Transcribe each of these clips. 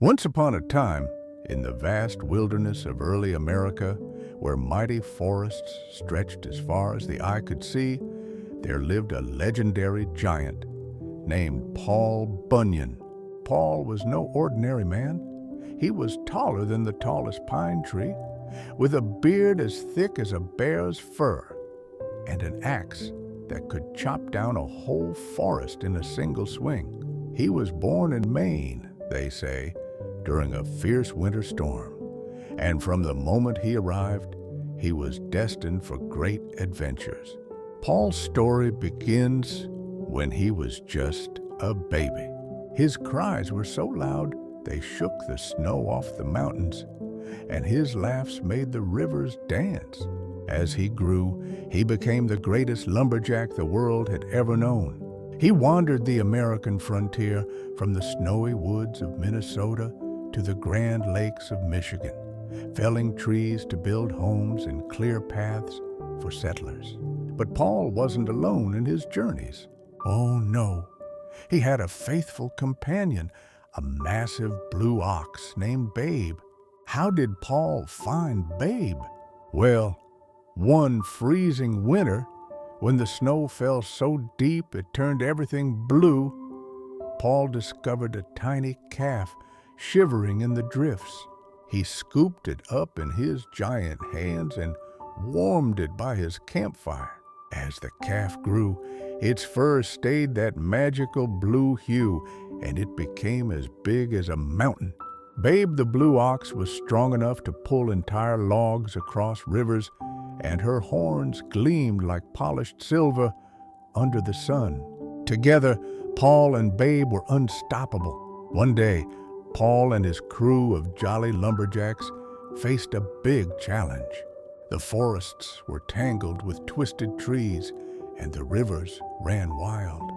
Once upon a time, in the vast wilderness of early America, where mighty forests stretched as far as the eye could see, there lived a legendary giant named Paul Bunyan. Paul was no ordinary man. He was taller than the tallest pine tree, with a beard as thick as a bear's fur, and an axe that could chop down a whole forest in a single swing. He was born in Maine, they say, during a fierce winter storm, and from the moment he arrived, he was destined for great adventures. Paul's story begins when he was just a baby. His cries were so loud they shook the snow off the mountains, and his laughs made the rivers dance. As he grew, he became the greatest lumberjack the world had ever known. He wandered the American frontier from the snowy woods of Minnesota to the grand lakes of Michigan, felling trees to build homes and clear paths for settlers. But Paul wasn't alone in his journeys. Oh no, he had a faithful companion, a massive blue ox named Babe. How did Paul find Babe? Well, one freezing winter, when the snow fell so deep it turned everything blue, Paul discovered a tiny calf shivering in the drifts. He scooped it up in his giant hands and warmed it by his campfire. As the calf grew, its fur stayed that magical blue hue, and it became as big as a mountain. Babe the blue ox was strong enough to pull entire logs across rivers, and her horns gleamed like polished silver under the sun. Together, Paul and Babe were unstoppable. One day, Paul and his crew of jolly lumberjacks faced a big challenge. The forests were tangled with twisted trees, and the rivers ran wild.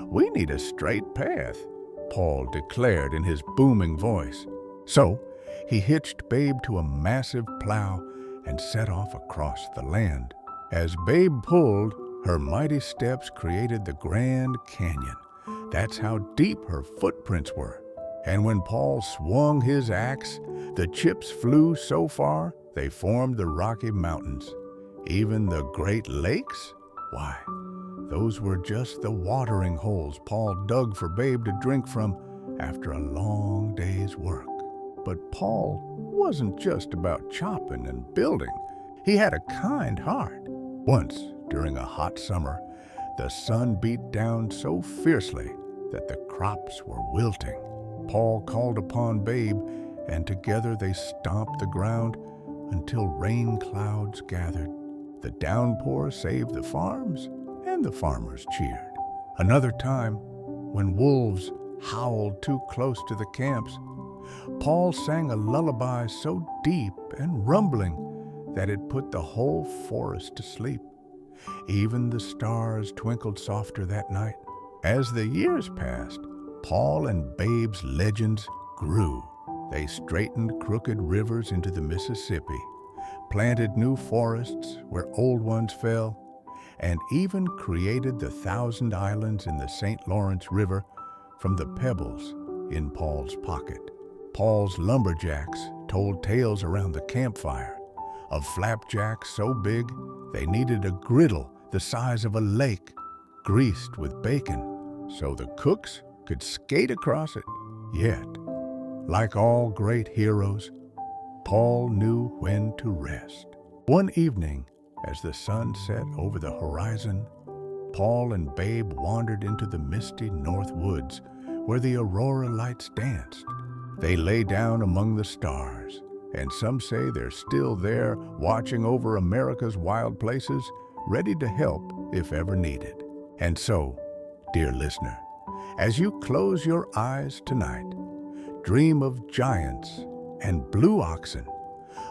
"We need a straight path," Paul declared in his booming voice. So he hitched Babe to a massive plow and set off across the land. As Babe pulled, her mighty steps created the Grand Canyon. That's how deep her footprints were. And when Paul swung his axe, the chips flew so far they formed the Rocky Mountains. Even the Great Lakes? Why, those were just the watering holes Paul dug for Babe to drink from after a long day's work. But Paul wasn't just about chopping and building. He had a kind heart. Once, during a hot summer, the sun beat down so fiercely that the crops were wilting. Paul called upon Babe, and together they stomped the ground until rain clouds gathered. The downpour saved the farms, and the farmers cheered. Another time, when wolves howled too close to the camps, Paul sang a lullaby so deep and rumbling that it put the whole forest to sleep. Even the stars twinkled softer that night. As the years passed, Paul and Babe's legends grew. They straightened crooked rivers into the Mississippi, planted new forests where old ones fell, and even created the 1,000 islands in the St. Lawrence River from the pebbles in Paul's pocket. Paul's lumberjacks told tales around the campfire of flapjacks so big they needed a griddle the size of a lake, greased with bacon, so the cooks could skate across it. Yet, like all great heroes, Paul knew when to rest. One evening, as the sun set over the horizon, Paul and Babe wandered into the misty north woods where the aurora lights danced. They lay down among the stars, and some say they're still there watching over America's wild places, ready to help if ever needed. And so, dear listener, as you close your eyes tonight, dream of giants and blue oxen,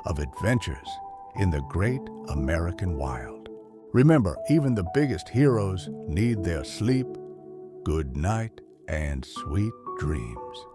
of adventures in the great American wild. Remember, even the biggest heroes need their sleep. Good night and sweet dreams.